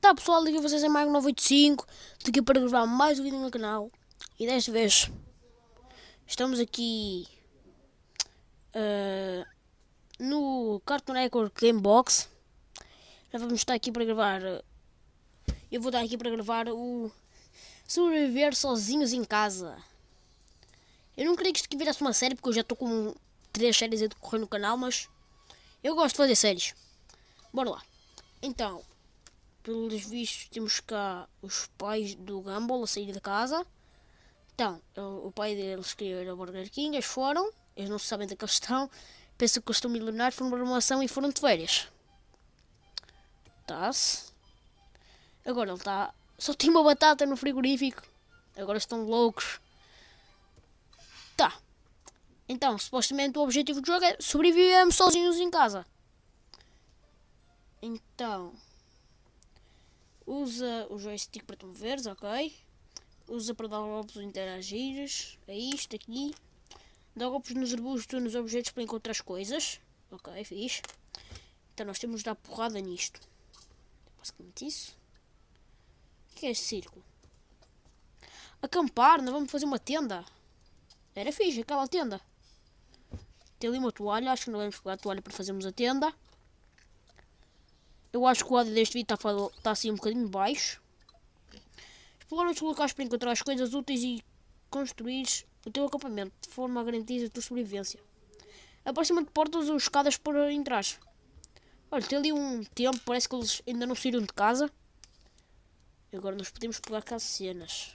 Tá pessoal, aqui vocês é mais 985. Estou aqui para gravar mais um vídeo no canal. E desta vez estamos aqui no Cartoon Network Gamebox. Já vamos estar aqui para gravar. Eu vou estar aqui para gravar o Sobreviver Sozinhos em Casa. Eu não queria que isto virasse uma série, porque eu já estou com 3 séries a decorrer no canal, mas eu gosto de fazer séries. Bora lá. Então, pelos vistos, temos cá os pais do Gumball a sair da casa. Então, o pai deles queria ir ao Burger King, eles foram. Eles não sabem onde é que eles estão. Pensam que eles estão milionários, foram para uma ação e foram de férias. Tá-se. Agora ele está... Só tinha uma batata no frigorífico. Agora estão loucos. Tá. Então, supostamente o objetivo do jogo é sobrevivermos sozinhos em casa. Então... Usa o joystick para te moveres, ok. Usa para dar golpes ou interagir. É isto aqui. Dá golpes nos arbustos ou nos objetos para encontrar as coisas. Ok, fixe. Então nós temos de dar porrada nisto. Basicamente isso. O que é este círculo? Acampar, não vamos fazer uma tenda. Era fixe, aquela tenda. Tem ali uma toalha, acho que não vamos pegar a toalha para fazermos a tenda. Eu acho que o áudio deste vídeo está assim um bocadinho baixo. Explorar os locais para encontrar as coisas úteis e construir o teu acampamento de forma a garantir a tua sobrevivência. Aproxima-te de portas ou escadas para entrar. Olha, tem ali um tempo, parece que eles ainda não saíram de casa. E agora nós podemos pegar cá cenas.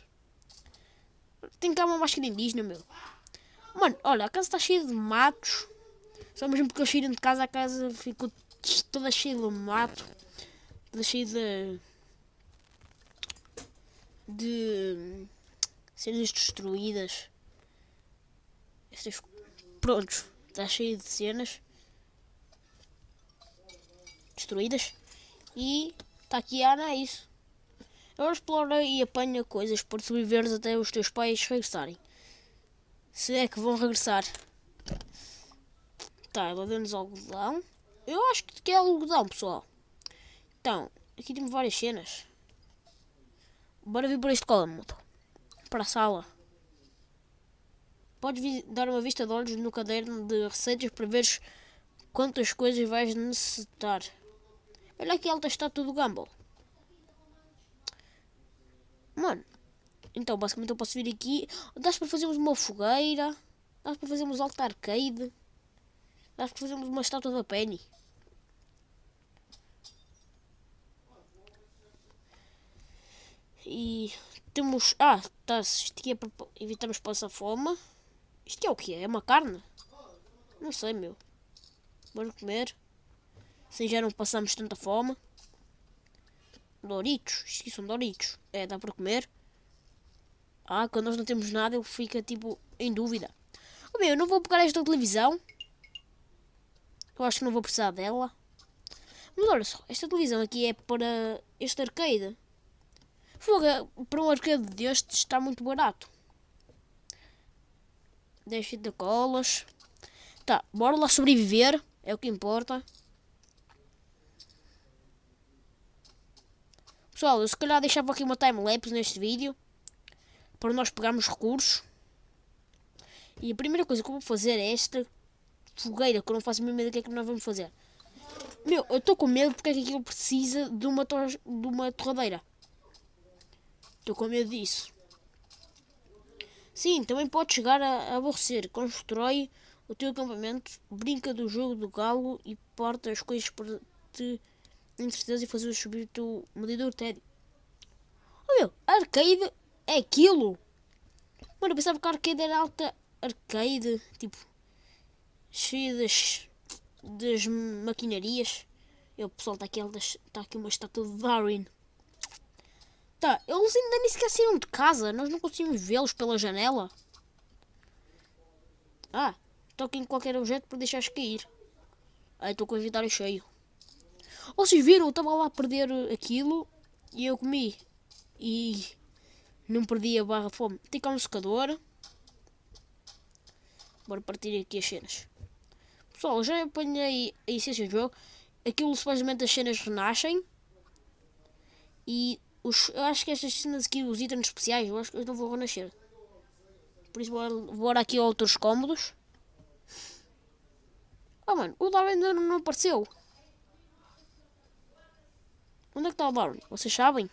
Tem cá uma máscara indígena, meu. Mano, olha, a casa está cheia de matos. Só mesmo porque eles saíram de casa, a casa ficou toda cheia de mato. Toda cheia de cenas destruídas. Prontos, está cheio de cenas destruídas. E está aqui a Ana, é isso. Agora explora e apanha coisas para sobreviveres até os teus pais regressarem. Se é que vão regressar. Tá, ela deu-nos algodão. Eu acho que é algodão, pessoal. Então, aqui temos várias cenas. Bora vir para este cômodo. Para a sala. Podes dar uma vista de olhos no caderno de receitas para veres quantas coisas vais necessitar. Olha aqui a alta estátua do Gumball. Mano. Então, basicamente eu posso vir aqui. Dá para fazermos uma fogueira. Dá para fazermos alto arcade. Dá para fazermos uma estátua da Penny. E temos... tá, isto aqui é para evitarmos passar fome. Isto aqui é o que é? É uma carne? Não sei, meu. Bora comer. Assim já não passamos tanta fome. Doritos. Isto aqui são Doritos. É, dá para comer. Quando nós não temos nada, ele fica tipo em dúvida. Oh, meu, eu não vou pegar esta televisão. Eu acho que não vou precisar dela. Mas olha só, esta televisão aqui é para este arcade. Fogo, para um arcade deste está muito barato. 10 fitas de colas. Tá, bora lá sobreviver. É o que importa. Pessoal, eu se calhar deixava aqui uma time-lapse neste vídeo. Para nós pegarmos recursos. E a primeira coisa que eu vou fazer é esta fogueira. Que eu não faço a mesma ideia do que é que nós vamos fazer. Meu, eu estou com medo porque é que aquilo precisa de uma torradeira. Estou com medo disso. Sim, também pode chegar a aborrecer. Constrói o teu acampamento, brinca do jogo do galo e porta as coisas para te entreter e fazer subir o teu medidor tédio. Oh meu, arcade é aquilo? Mano, eu pensava que a arcade era alta arcade, tipo, cheia das maquinarias. E o pessoal está aqui uma estátua de Darwin. Tá, eles ainda nem sequer saíram de casa. Nós não conseguimos vê-los pela janela. Toquem em qualquer objeto para deixares cair. Estou com o inventário cheio. Vocês viram? Eu estava lá a perder aquilo e eu comi. E não perdi a barra de fome. Tem cá um secador. Bora partir aqui as cenas. Pessoal, eu já apanhei a essência do jogo. Aquilo supostamente as cenas renascem. E eu acho que estas cenas aqui, os itens especiais, eu acho que eu não vou renascer. Por isso bora aqui a outros cômodos. Oh mano, o Darwin ainda não apareceu. Onde é que está o Darwin? Vocês sabem?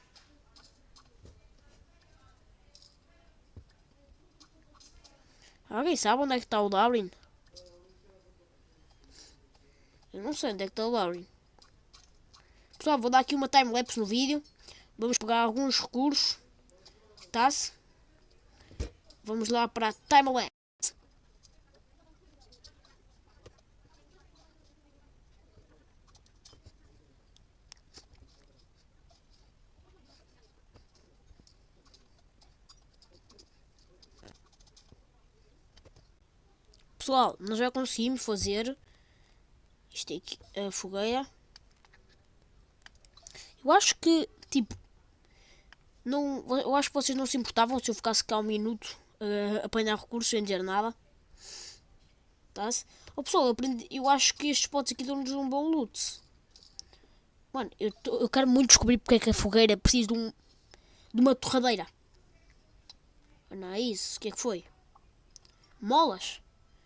Alguém sabe onde é que está o Darwin? Eu não sei onde é que está o Darwin. Pessoal, vou dar aqui uma time-lapse no vídeo. Vamos pegar alguns recursos. Tá-se? Vamos lá para a time-lapse. Pessoal, nós já conseguimos fazer isto aqui, a fogueira. Eu acho que, tipo, não, eu acho que vocês não se importavam se eu ficasse cá um minuto a apanhar recursos sem dizer nada. Tá-se? Oh, pessoal, eu acho que estes potes aqui dão-nos um bom loot. Mano, eu quero muito descobrir porque é que a fogueira precisa de uma torradeira. Não é isso? O que é que foi? Molas?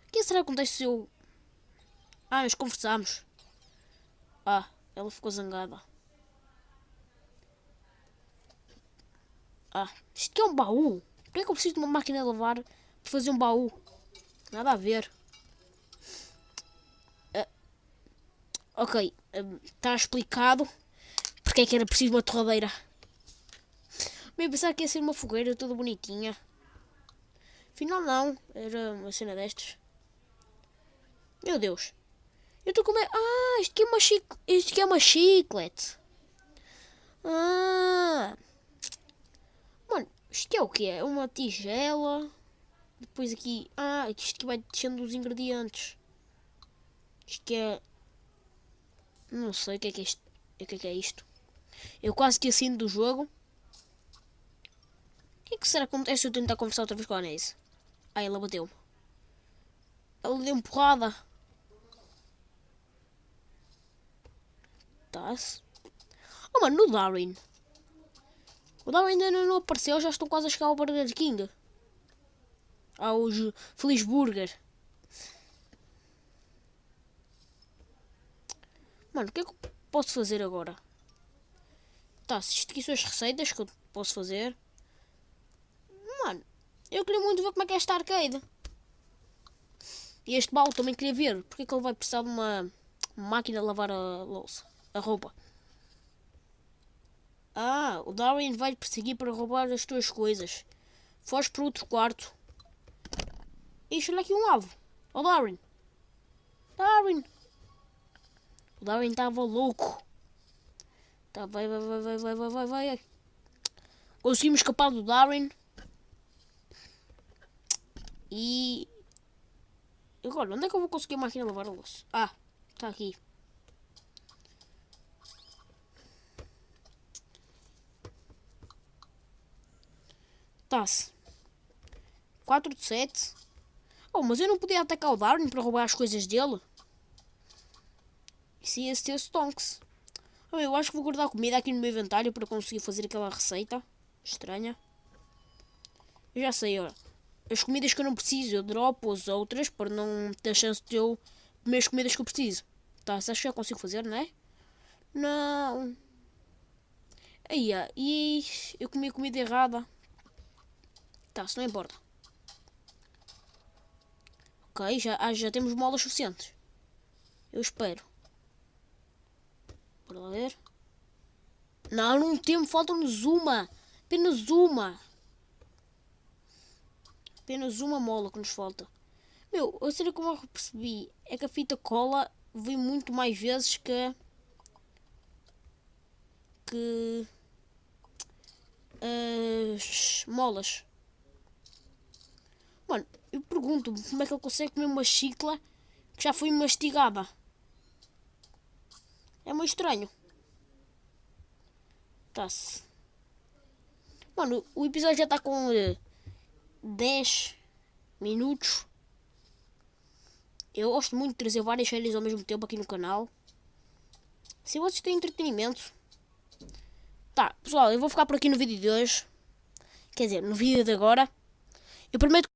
O que será que acontece se eu... Ah, nós conversamos. Ah, ela ficou zangada. Ah, isto aqui é um baú. Por que é que eu preciso de uma máquina de lavar para fazer um baú? Nada a ver. Ok, está explicado porque é que era preciso uma torradeira. Bem, pensava que ia ser uma fogueira toda bonitinha. Afinal não, era uma cena destas. Meu Deus. Eu estou a comer... Ah, isto aqui é uma chiclete. Ah. Mano, isto é o que é? Uma tigela. Depois aqui... Ah, isto aqui vai descendo os ingredientes. Isto que é... Não sei o que é isto. O que é isto? Eu quase que assino do jogo. O que é que será que acontece se eu tentar conversar outra vez com a Anese? Ah, ela bateu-me. Ela deu-me porrada. Tá-se. Oh mano, no Darwin. O Darwin ainda não apareceu, já estou quase a chegar ao Burger King. Aos Feliz Burger. Mano, o que é que eu posso fazer agora? Tá, se isto aqui são as receitas que eu posso fazer. Mano, eu queria muito ver como é que é esta arcade. E este baú também queria ver. Porque é que ele vai precisar de uma máquina de lavar a louça, a roupa? Ah, o Darwin vai perseguir para roubar as tuas coisas. Foge para outro quarto. Ixi, olha aqui um alvo. Oh, Darwin. Darwin. O Darwin estava louco. Tá, vai. Conseguimos escapar do Darwin. E... Agora, onde é que eu vou conseguir a máquina de lavar a louça? Ah, está aqui. Tá-se. 4 de 7. Oh, mas eu não podia atacar o Darwin para roubar as coisas dele? Isso ia ser stonks. Oh, eu acho que vou guardar comida aqui no meu inventário para conseguir fazer aquela receita estranha. Eu já sei, olha. As comidas que eu não preciso, eu dropo as outras para não ter a chance de eu comer as comidas que eu preciso. Tá, acho que já consigo fazer, não é? Não. Aí, e eu comi a comida errada. Tá, se não importa. Ok, já temos molas suficientes. Eu espero. Bora lá ver. Não temos, falta-nos uma. Apenas uma. Apenas uma mola que nos falta. Meu, a cena como eu percebi é que a fita cola vem muito mais vezes que as molas. Mano, eu pergunto-me como é que ele consegue comer uma chicla que já foi mastigada. É meio estranho. Tá-se. Mano, o episódio já está com 10 minutos. Eu gosto muito de trazer várias séries ao mesmo tempo aqui no canal. Se vocês têm entretenimento. Tá, Pessoal, eu vou ficar por aqui no vídeo de hoje. Quer dizer, no vídeo de agora. Eu prometo